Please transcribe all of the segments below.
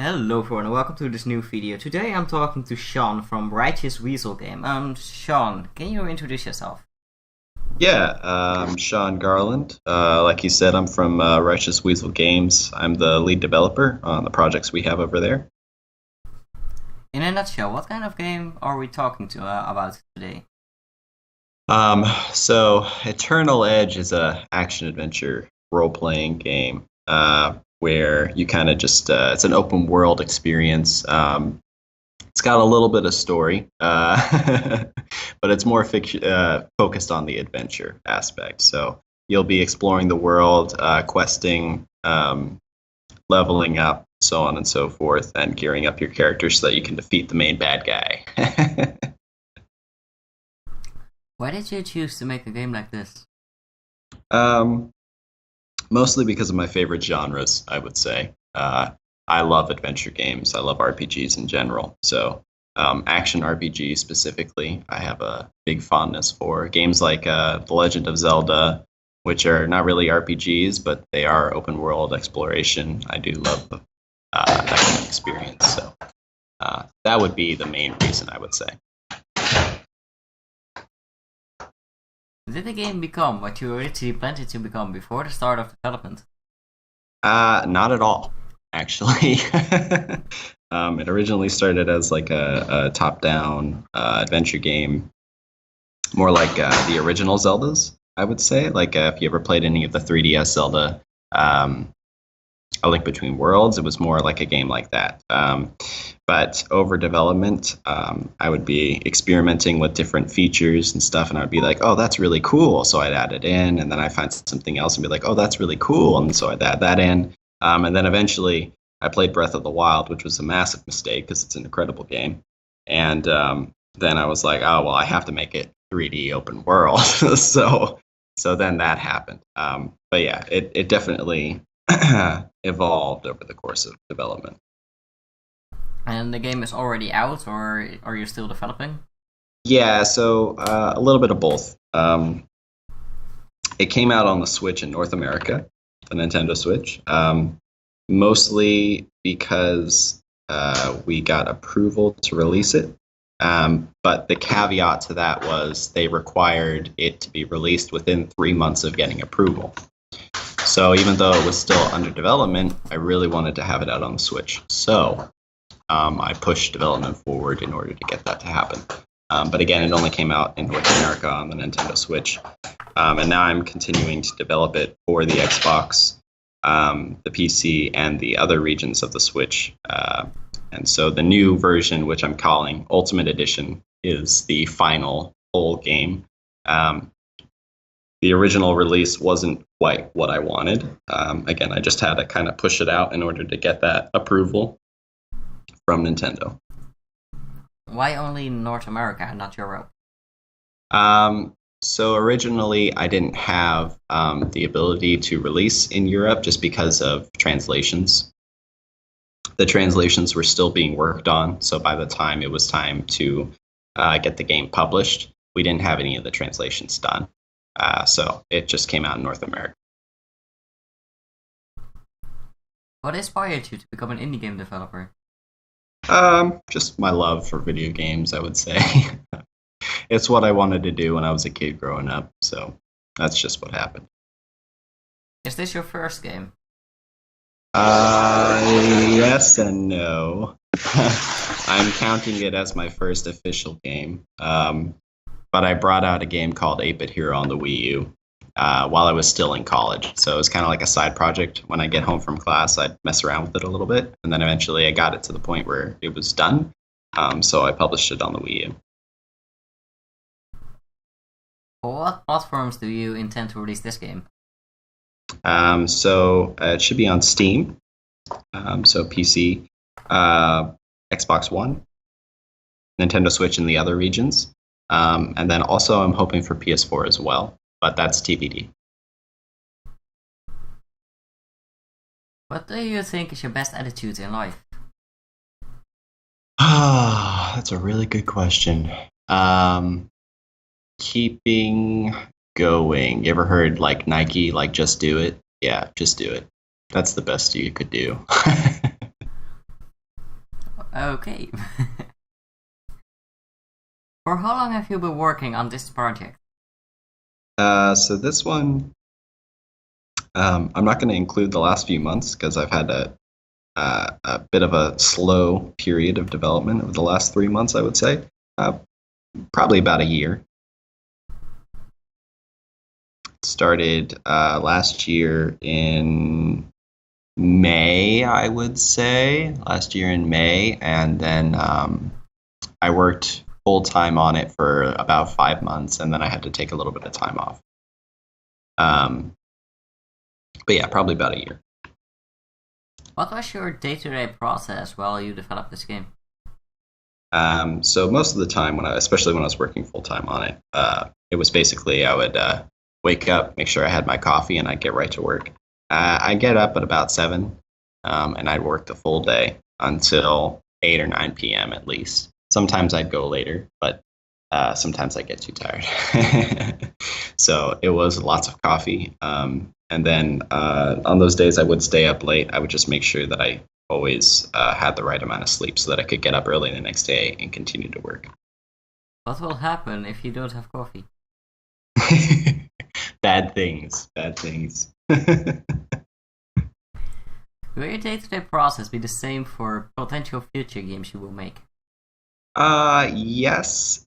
Hello everyone and welcome to this new video. Today I'm talking to Sean from Righteous Weasel Game. Sean, can you introduce yourself? Yeah, I'm Sean Garland. Like you said, I'm from Righteous Weasel Games. I'm the lead developer on the projects we have over there. In a nutshell, what kind of game are we talking about today? So Eternal Edge is a action adventure role-playing game where you kind of just it's an open world experience. It's got a little bit of story, but it's more focused on the adventure aspect. So you'll be exploring the world, questing, leveling up, so on and so forth, and gearing up your character so that you can defeat the main bad guy. Why did you choose to make a game like this? Mostly because of my favorite genres, I would say. I love adventure games. I love RPGs in general. So action RPG specifically, I have a big fondness for. Games like The Legend of Zelda, which are not really RPGs, but they are open world exploration. I do love that kind of experience. So that would be the main reason, I would say. Did the game become what you originally planned it to become before the start of development? Not at all, actually. It originally started as like a top-down adventure game, more like the original Zeldas, I would say. Like if you ever played any of the 3DS Zelda, A Link Between Worlds, it was more like a game like that. But over development, I would be experimenting with different features and stuff, and I would be like, oh, that's really cool. So I'd add it in, and then I'd find something else and be like, oh, that's really cool. And so I'd add that in. And then eventually I played Breath of the Wild, which was a massive mistake because it's an incredible game. And then I was like, oh, well, I have to make it 3D open world. so then that happened. But yeah, it definitely evolved over the course of development. And the game is already out, or are you still developing? Yeah, so a little bit of both. It came out on the Switch in North America, the Nintendo Switch, mostly because we got approval to release it. But the caveat to that was they required it to be released within 3 months of getting approval. So even though it was still under development, I really wanted to have it out on the Switch. So I pushed development forward in order to get that to happen. But again, it only came out in North America on the Nintendo Switch. And now I'm continuing to develop it for the Xbox, the PC, and the other regions of the Switch. And so the new version, which I'm calling Ultimate Edition, is the final full game. The original release wasn't quite what I wanted. Again, I just had to kind of push it out in order to get that approval from Nintendo. Why only North America and not Europe? So originally I didn't have the ability to release in Europe just because of translations. The translations were still being worked on, so by the time it was time to get the game published, we didn't have any of the translations done. So it just came out in North America. What inspired you to become an indie game developer? Just my love for video games, I would say. It's what I wanted to do when I was a kid growing up, so that's just what happened. Is this your first game? Yes and no. I'm counting it as my first official game. But I brought out a game called 8-Bit Hero on the Wii U while I was still in college. So it was kind of like a side project. When I get home from class, I'd mess around with it a little bit. And then eventually I got it to the point where it was done. So I published it on the Wii U. For what platforms do you intend to release this game? So it should be on Steam. So PC, Xbox One, Nintendo Switch in the other regions. And then also I'm hoping for PS4 as well, but that's TBD. What do you think is your best attitude in life? Ah, that's a really good question. Keeping going. You ever heard like Nike, like just do it? Yeah, just do it. That's the best you could do. Okay. For how long have you been working on this project? So this one, I'm not going to include the last few months because I've had a bit of a slow period of development over the last 3 months, I would say. Probably about a year. Started last year in May, I would say. Last year in May, and then I worked full time on it for about 5 months, and then I had to take a little bit of time off. But yeah, probably about a year. What was your day-to-day process while you developed this game? So most of the time, especially when I was working full time on it, it was basically I would wake up, make sure I had my coffee, and I'd get right to work. I'd get up at about 7, and I'd work the full day until 8 or 9 p.m. at least. Sometimes I'd go later, but sometimes I get too tired. So it was lots of coffee. And then on those days I would stay up late. I would just make sure that I always had the right amount of sleep so that I could get up early the next day and continue to work. What will happen if you don't have coffee? Bad things. Will your day-to-day process be the same for potential future games you will make? Yes.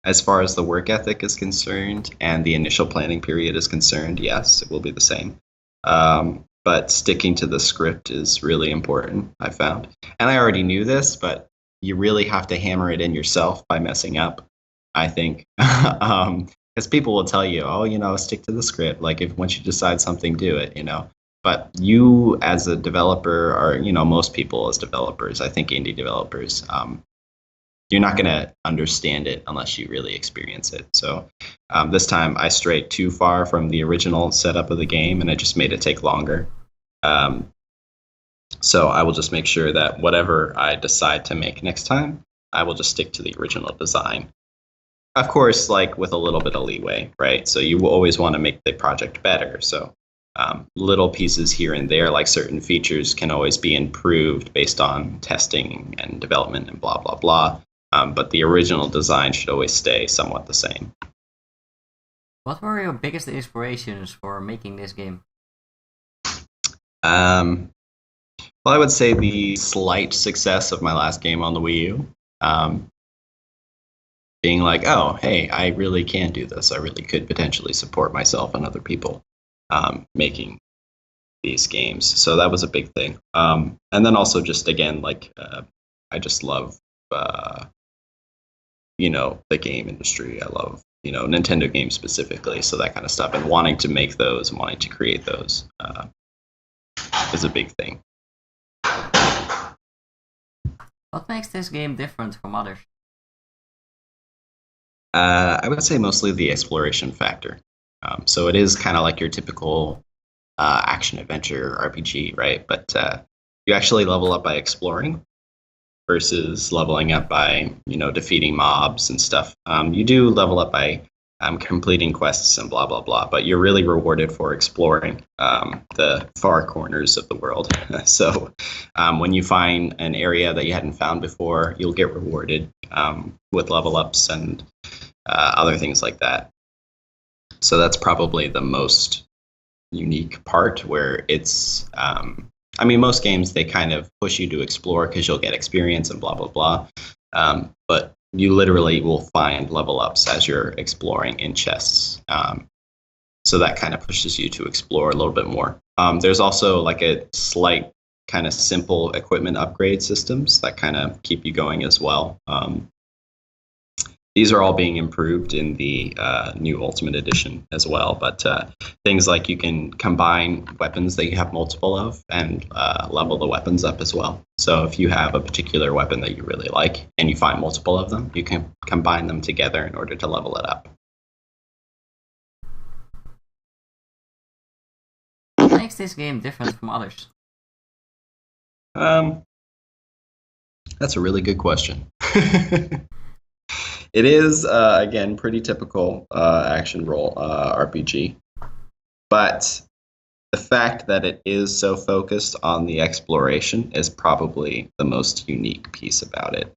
As far as the work ethic is concerned and the initial planning period is concerned, yes, it will be the same. But sticking to the script is really important, I found. And I already knew this, but you really have to hammer it in yourself by messing up, I think. Because people will tell you, oh, stick to the script. Like, once you decide something, do it, But you, as a developer, or, most people as developers, I think indie developers, you're not going to understand it unless you really experience it. So this time I strayed too far from the original setup of the game, and I just made it take longer. So I will just make sure that whatever I decide to make next time, I will just stick to the original design. Of course, like with a little bit of leeway, right? So you will always want to make the project better. So little pieces here and there, like certain features, can always be improved based on testing and development and blah, blah, blah. But the original design should always stay somewhat the same. What were your biggest inspirations for making this game? Well, I would say the slight success of my last game on the Wii U. Being like, oh, hey, I really can do this. I really could potentially support myself and other people making these games. So that was a big thing. And then also just, again, like, I just love the game industry. I love, Nintendo games specifically, so that kind of stuff. And wanting to make those and wanting to create those is a big thing. What makes this game different from others? I would say mostly the exploration factor. So it is kind of like your typical action-adventure RPG, right? But you actually level up by exploring, versus leveling up by, defeating mobs and stuff. You do level up by completing quests and blah, blah, blah, but you're really rewarded for exploring the far corners of the world. So when you find an area that you hadn't found before, you'll get rewarded with level ups and other things like that. So that's probably the most unique part, where it's most games, they kind of push you to explore because you'll get experience and blah, blah, blah. But you literally will find level ups as you're exploring in chests. So that kind of pushes you to explore a little bit more. There's also like a slight kind of simple equipment upgrade systems that kind of keep you going as well. These are all being improved in the new Ultimate Edition as well, but things like you can combine weapons that you have multiple of and level the weapons up as well. So if you have a particular weapon that you really like and you find multiple of them, you can combine them together in order to level it up. What makes this game different from others? That's a really good question. It is, again, pretty typical action role RPG. But the fact that it is so focused on the exploration is probably the most unique piece about it.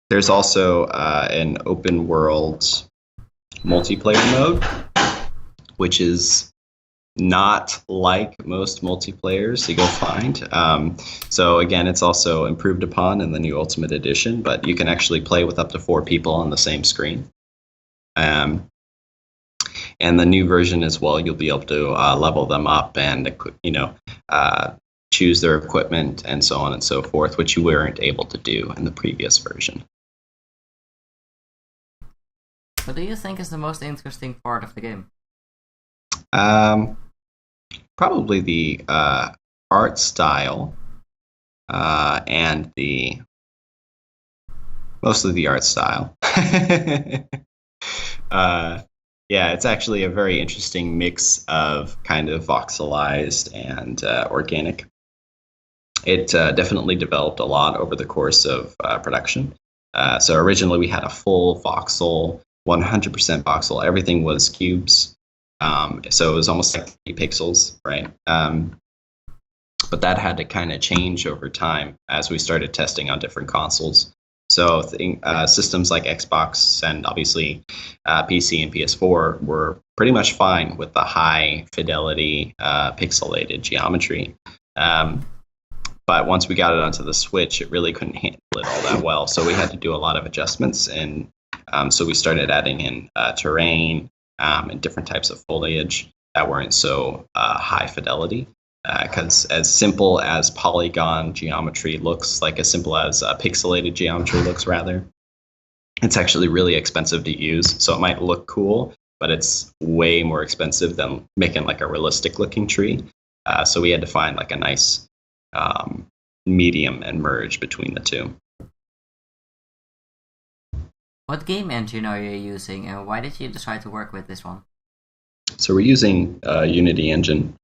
There's also an open world multiplayer mode, which is not like most multiplayers you go find. So again, it's also improved upon in the new Ultimate Edition, but you can actually play with up to 4 people on the same screen. And the new version as well, you'll be able to level them up and choose their equipment and so on and so forth, which you weren't able to do in the previous version. What do you think is the most interesting part of the game? Probably the art style and mostly the art style. Yeah, it's actually a very interesting mix of kind of voxelized and organic. It definitely developed a lot over the course of production. So originally we had a full voxel, 100% voxel. Everything was cubes. So it was almost like 3 pixels, right? But that had to kind of change over time as we started testing on different consoles. So systems like Xbox and obviously PC and PS4 were pretty much fine with the high fidelity pixelated geometry. But once we got it onto the Switch, it really couldn't handle it all that well. So we had to do a lot of adjustments. And so we started adding in terrain and different types of foliage that weren't so high fidelity. Because as simple as polygon geometry looks, like as simple as pixelated geometry looks, rather, it's actually really expensive to use. So it might look cool, but it's way more expensive than making like a realistic looking tree. So we had to find like a nice medium and merge between the two. What game engine are you using, and why did you decide to work with this one? So we're using Unity engine.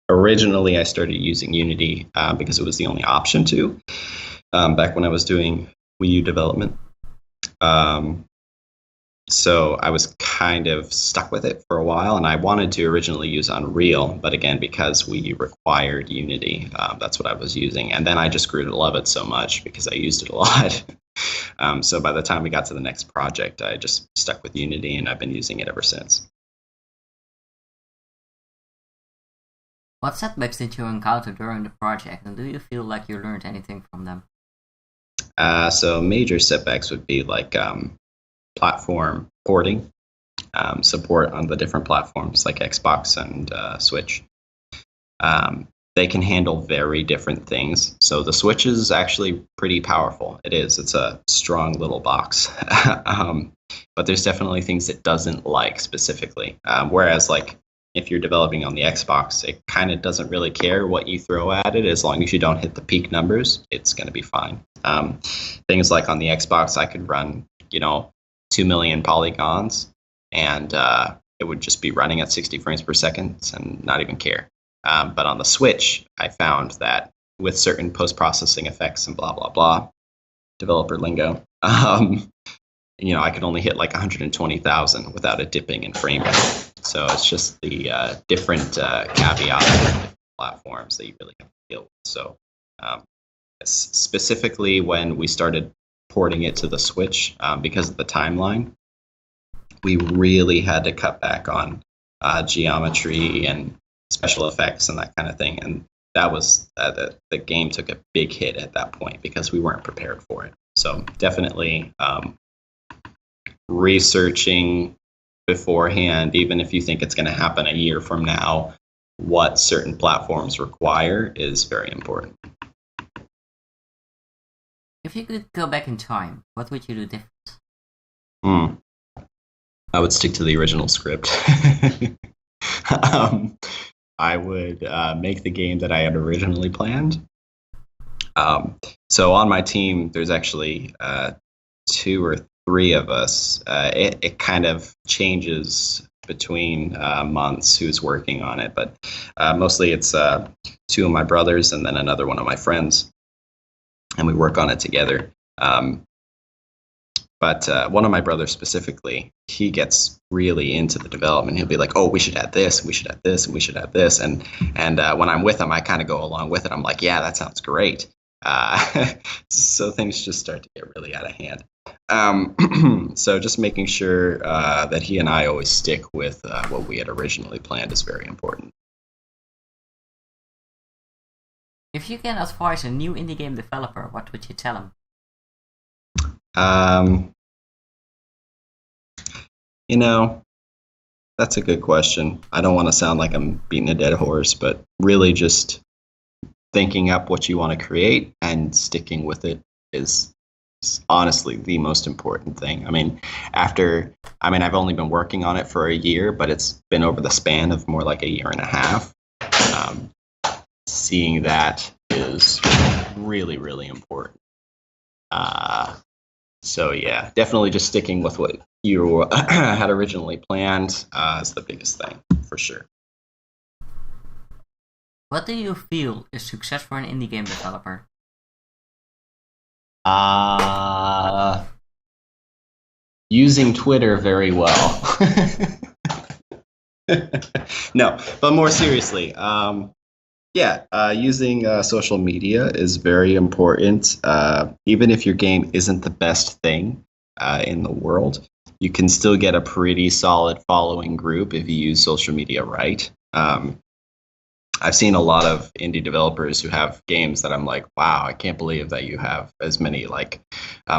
Originally, I started using Unity because it was the only option to back when I was doing Wii U development. So I was kind of stuck with it for a while, and I wanted to originally use Unreal, but again, because we required Unity, that's what I was using. And then I just grew to love it so much because I used it a lot. So by the time we got to the next project, I just stuck with Unity, and I've been using it ever since. What setbacks did you encounter during the project, and do you feel like you learned anything from them? So major setbacks would be like platform porting, support on the different platforms like Xbox and Switch. They can handle very different things. So the Switch is actually pretty powerful. It is. It's a strong little box. But there's definitely things it doesn't like specifically. Whereas like if you're developing on the Xbox, it kind of doesn't really care what you throw at it. As long as you don't hit the peak numbers, it's going to be fine. Things like on the Xbox, I could run, 2 million polygons, and it would just be running at 60 frames per second and not even care. But on the Switch, I found that with certain post-processing effects and blah, blah, blah, developer lingo, I could only hit like 120,000 without it dipping in frame rate. So it's just the different caveats of different platforms that you really have to deal with. So specifically when we started porting it to the Switch, because of the timeline, we really had to cut back on geometry and special effects and that kind of thing. And that was the game took a big hit at that point because we weren't prepared for it. So definitely researching beforehand, even if you think it's going to happen a year from now, what certain platforms require is very important. If you could go back in time, what would you do different? I would stick to the original script. I would make the game that I had originally planned. So on my team, there's actually 2 or 3 of us. It kind of changes between months who's working on it, but mostly it's 2 of my brothers and then another one of my friends, and we work on it together. But one of my brothers specifically, he gets really into the development. He'll be like, "Oh, we should add this, we should add this, and we should add this." And when I'm with him, I kind of go along with it. I'm like, "Yeah, that sounds great." So things just start to get really out of hand. So just making sure that he and I always stick with what we had originally planned is very important. If you can advise a new indie game developer, what would you tell him? That's a good question. I don't want to sound like I'm beating a dead horse, but really just thinking up what you want to create and sticking with it is honestly the most important thing. I've only been working on it for a year, but it's been over the span of more like a year and a half. Seeing that is really, really important. So yeah, definitely just sticking with what you had originally planned is the biggest thing, for sure. What do you feel is success for an indie game developer? Using Twitter very well. No, but more seriously, using social media is very important. Even if your game isn't the best thing in the world, you can still get a pretty solid following group if you use social media right. I've seen a lot of indie developers who have games that I'm like, wow, I can't believe that you have as many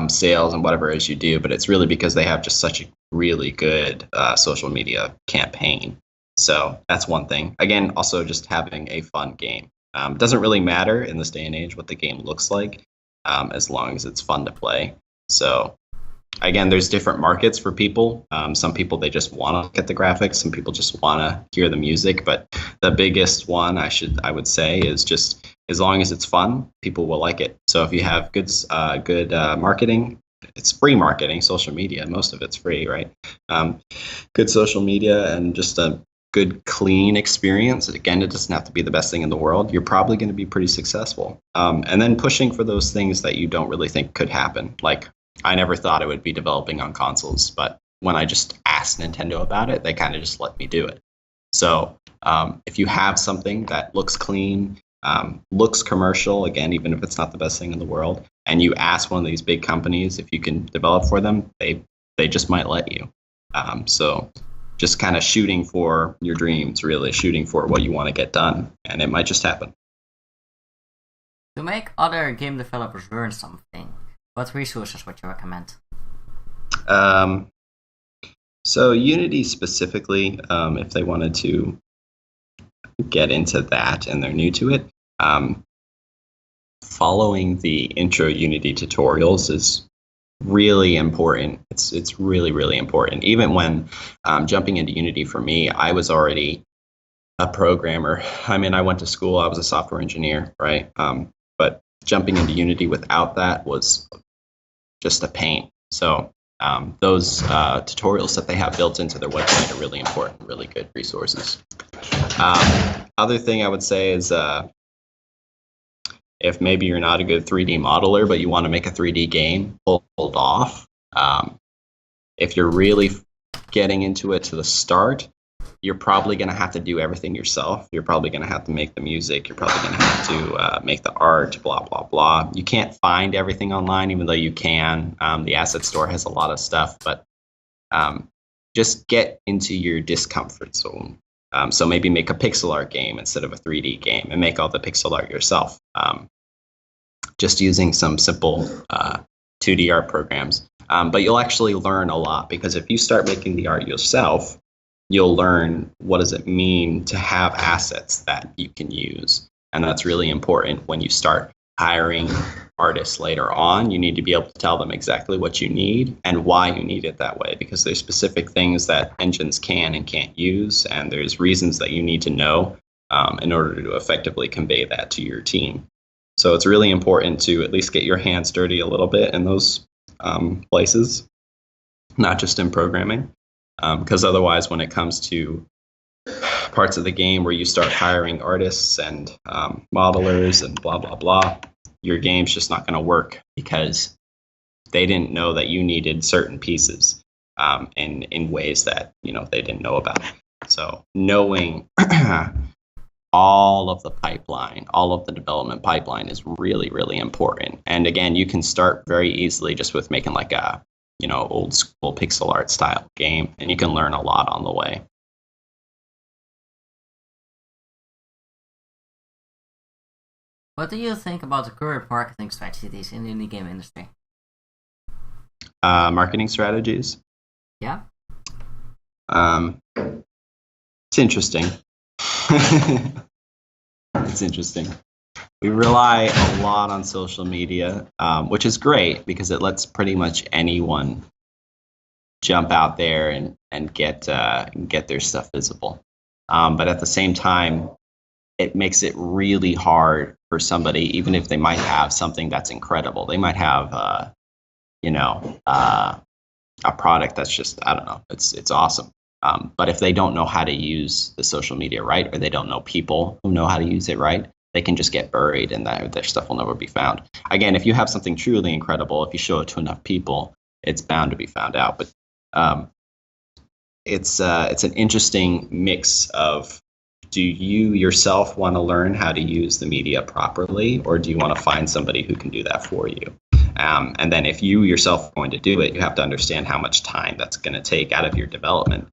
sales and whatever as you do. But it's really because they have just such a really good social media campaign. So that's one thing. Again, also just having a fun game. It doesn't really matter in this day and age what the game looks like, as long as it's fun to play. So again, there's different markets for people. Some people, they just want to look at the graphics. Some people just want to hear the music. But the biggest one I would say is just as long as it's fun, people will like it. So if you have good marketing, it's free marketing, social media. Most of it's free, right? Good social media and just a good, clean experience. Again, it doesn't have to be the best thing in the world. You're probably going to be pretty successful. And then pushing for those things that you don't really think could happen. Like, I never thought I would be developing on consoles, but when I just asked Nintendo about it, they kind of just let me do it. So if you have something that looks clean, looks commercial, again, even if it's not the best thing in the world, and you ask one of these big companies if you can develop for them, they just might let you. So just kind of shooting for your dreams, really shooting for what you want to get done, and it might just happen. To make other game developers learn something, what resources would you recommend? So Unity specifically, if they wanted to get into that and they're new to it, following the intro Unity tutorials is really important. It's really, really important. Even when jumping into Unity for me, I was already a programmer. I went to school, I was a software engineer, right? But jumping into Unity without that was just a pain. So those tutorials that they have built into their website are really important, really good resources. Other thing I would say is if maybe you're not a good 3D modeler, but you want to make a 3D game, hold off. If you're really getting into it to the start, you're probably going to have to do everything yourself. You're probably going to have to make the music. You're probably going to have to make the art, blah, blah, blah. You can't find everything online, even though you can. The asset store has a lot of stuff, but just get into your discomfort zone. So maybe make a pixel art game instead of a 3D game and make all the pixel art yourself. Just using some simple 2D art programs. But you'll actually learn a lot, because if you start making the art yourself, you'll learn what does it mean to have assets that you can use. And that's really important when you start hiring artists later on. You need to be able to tell them exactly what you need and why you need it that way, because there's specific things that engines can and can't use, and there's reasons that you need to know in order to effectively convey that to your team. So it's really important to at least get your hands dirty a little bit in those places, not just in programming. Because otherwise, when it comes to parts of the game where you start hiring artists and modelers and blah, blah, blah, your game's just not going to work, because they didn't know that you needed certain pieces in ways that they didn't know about. So knowing all of the pipeline, all of the development pipeline is really, really important. And again, you can start very easily just with making like a old school pixel art style game, and you can learn a lot on the way. What do you think about the current marketing strategies in the indie game industry? Marketing strategies? Yeah. It's interesting. It's interesting. We rely a lot on social media, which is great because it lets pretty much anyone jump out there and get their stuff visible. But at the same time, it makes it really hard for somebody, even if they might have something that's incredible. They might have, a product that's just, I don't know, it's awesome. But if they don't know how to use the social media right, or they don't know people who know how to use it right, they can just get buried and their stuff will never be found. Again, if you have something truly incredible, if you show it to enough people, it's bound to be found out. But it's an interesting mix of, do you yourself want to learn how to use the media properly, or do you want to find somebody who can do that for you? And then if you yourself are going to do it, you have to understand how much time that's going to take out of your development,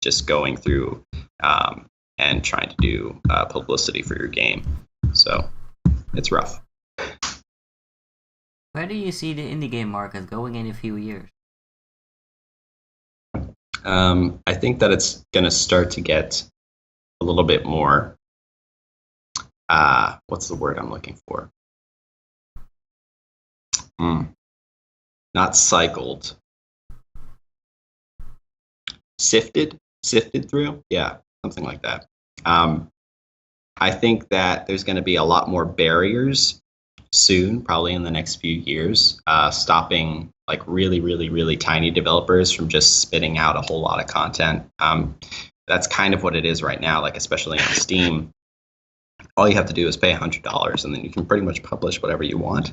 just going through and trying to do publicity for your game. So it's rough. Where do you see the indie game market going in a few years? I think that it's going to start to get a little bit more, what's the word I'm looking for? Not cycled. Sifted through? Yeah, something like that. I think that there's going to be a lot more barriers soon, probably in the next few years, stopping like really, really, really tiny developers from just spitting out a whole lot of content. That's kind of what it is right now, like especially on Steam. All you have to do is pay $100 and then you can pretty much publish whatever you want.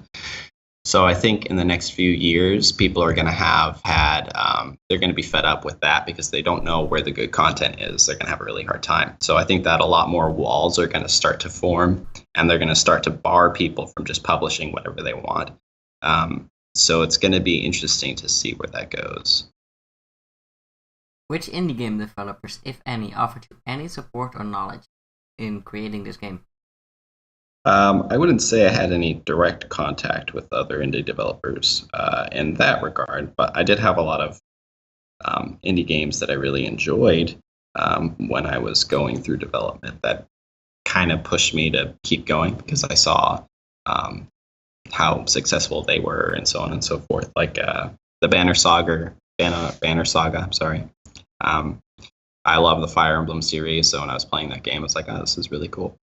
So I think in the next few years, people are going to they're going to be fed up with that because they don't know where the good content is. They're going to have a really hard time. So I think that a lot more walls are going to start to form, and they're going to start to bar people from just publishing whatever they want. So it's going to be interesting to see where that goes. Which indie game developers, if any, offered you any support or knowledge in creating this game? I wouldn't say I had any direct contact with other indie developers in that regard, but I did have a lot of indie games that I really enjoyed when I was going through development that kind of pushed me to keep going because I saw how successful they were and so on and so forth. Like the Banner Saga, I'm sorry. I love the Fire Emblem series, so when I was playing that game, I was like, oh, this is really cool.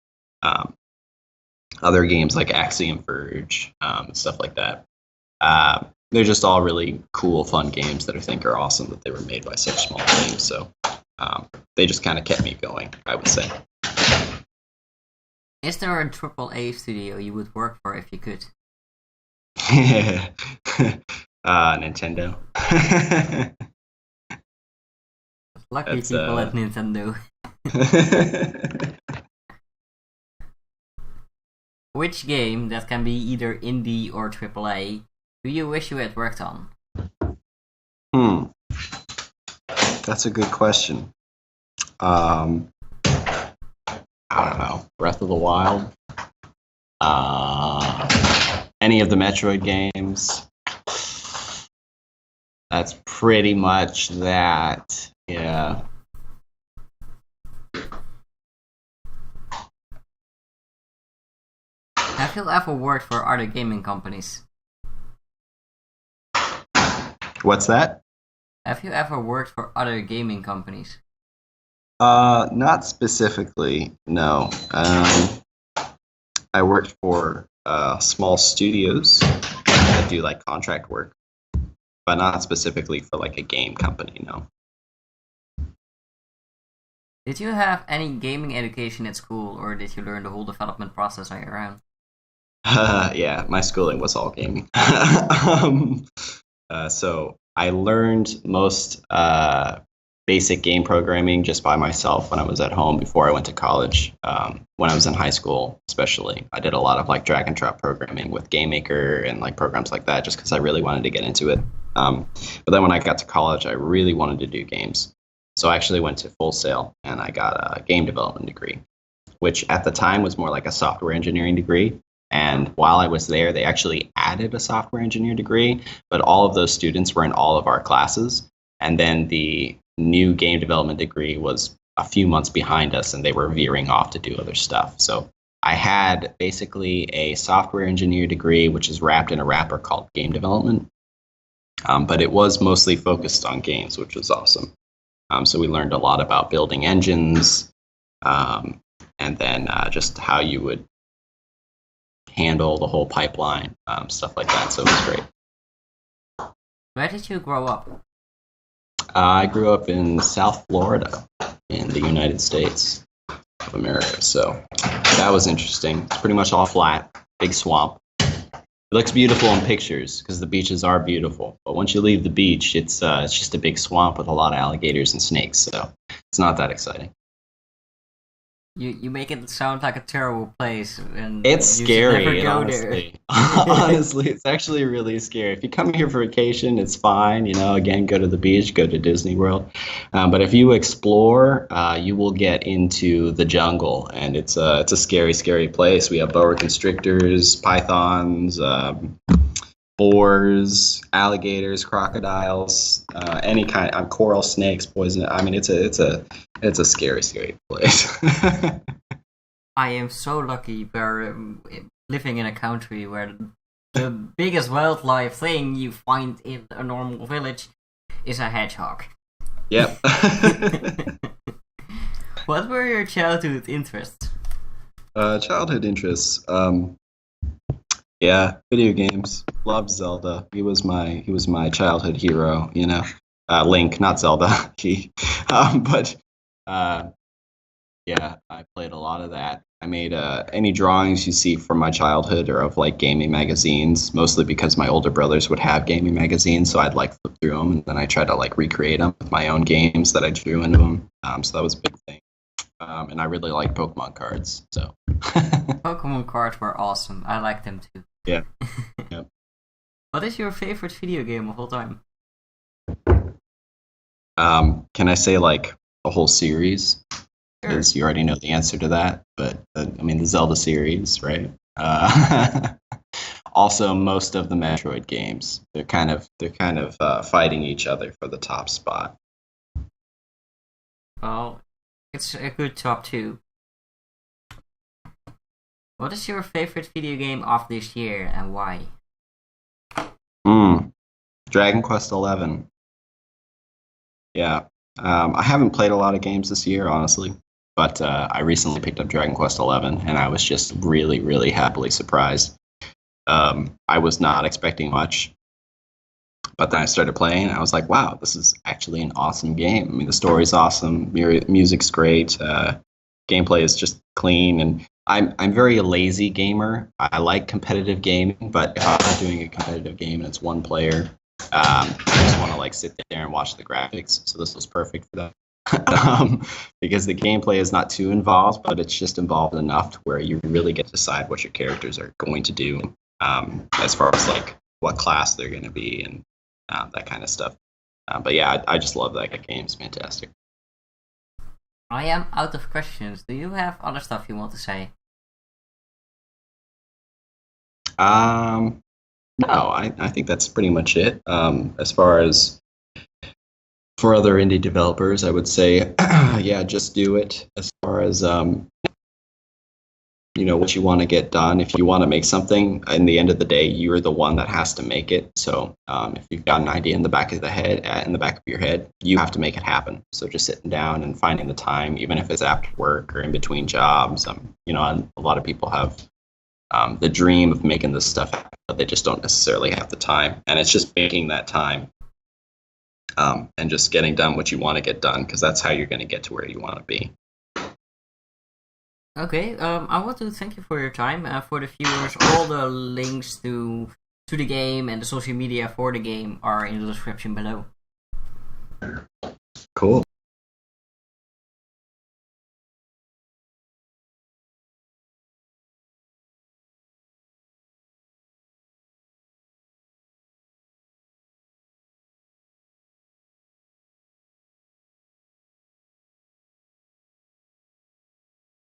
Other games like Axiom Verge, stuff like that. They're just all really cool, fun games that I think are awesome that they were made by such small teams. So they just kind of kept me going, I would say. Is there a AAA studio you would work for if you could? Nintendo. Lucky people at Nintendo. Which game that can be either indie or AAA do you wish you had worked on? That's a good question. I don't know. Breath of the Wild. Any of the Metroid games. That's pretty much that. Yeah. Have you ever worked for other gaming companies? What's that? Have you ever worked for other gaming companies? Not specifically, no. I worked for small studios that do like contract work, but not specifically for like a game company, no. Did you have any gaming education at school, or did you learn the whole development process on your own? Yeah, my schooling was all gaming. um, so I learned most basic game programming just by myself when I was at home before I went to college. When I was in high school, especially, I did a lot of like drag and drop programming with GameMaker and like programs like that, just because I really wanted to get into it. But then when I got to college, I really wanted to do games. So I actually went to Full Sail and I got a game development degree, which at the time was more like a software engineering degree. And while I was there, they actually added a software engineer degree, but all of those students were in all of our classes. And then the new game development degree was a few months behind us, and they were veering off to do other stuff. So I had basically a software engineer degree, which is wrapped in a wrapper called game development. But it was mostly focused on games, which was awesome. So we learned a lot about building engines, and then just how you would handle the whole pipeline, stuff like that. So it was great. Where did you grow up? I grew up in South Florida in the United States of America. So that was interesting. It's pretty much all flat, big swamp. It looks beautiful in pictures because the beaches are beautiful. But once you leave the beach, it's just a big swamp with a lot of alligators and snakes. So it's not that exciting. You make it sound like a terrible place, and It's you should never scary, go honestly. Honestly, it's actually really scary. If you come here for vacation, it's fine. Again, go to the beach, go to Disney World. But if you explore, you will get into the jungle, and it's a scary, scary place. We have boa constrictors, pythons, boars, alligators, crocodiles, any kind of coral snakes, poison. I mean, it's a scary, scary place. I am so lucky we're living in a country where the biggest wildlife thing you find in a normal village is a hedgehog. Yep. What were your childhood interests? Childhood interests. Yeah, video games. Loved Zelda. He was my childhood hero. Link, not Zelda. But yeah, I played a lot of that. I made any drawings you see from my childhood or of like gaming magazines, mostly because my older brothers would have gaming magazines, so I'd like flip through them and then I try to like recreate them with my own games that I drew into them. So that was a big thing. And I really like Pokemon cards. So Pokemon cards were awesome. I like them too. Yeah. Yep. What is your favorite video game of all time? Can I say like a whole series? Sure. Because you already know the answer to that. But I mean, the Zelda series, right? Also, most of the Metroid games. They're kind of fighting each other for the top spot. Well, it's a good top 2. What is your favorite video game of this year and why? Dragon Quest XI. Yeah. I haven't played a lot of games this year, honestly, but I recently picked up Dragon Quest XI, and I was just really, really happily surprised. I was not expecting much, but then I started playing, and I was like, wow, this is actually an awesome game. I mean, the story's awesome, music's great, gameplay is just clean, and I'm very a lazy gamer. I like competitive gaming, but if I'm not doing a competitive game and it's one player, I just want to like sit there and watch the graphics. So this was perfect for that. Because the gameplay is not too involved, but it's just involved enough to where you really get to decide what your characters are going to do, as far as like what class they're going to be and that kind of stuff. But yeah, I just love that game. It's fantastic. I am out of questions. Do you have other stuff you want to say? No, I think that's pretty much it. As far as for other indie developers, I would say, yeah, just do it. As far as what you want to get done. If you want to make something, in the end of the day, you're the one that has to make it. So if you've got an idea in the back of your head, you have to make it happen. So just sitting down and finding the time, even if it's after work or in between jobs. A lot of people have the dream of making this stuff happen, but they just don't necessarily have the time. And it's just making that time and just getting done what you want to get done, because that's how you're going to get to where you want to be. Okay, I want to thank you for your time. For the viewers, all the links to the game and the social media for the game are in the description below. Cool.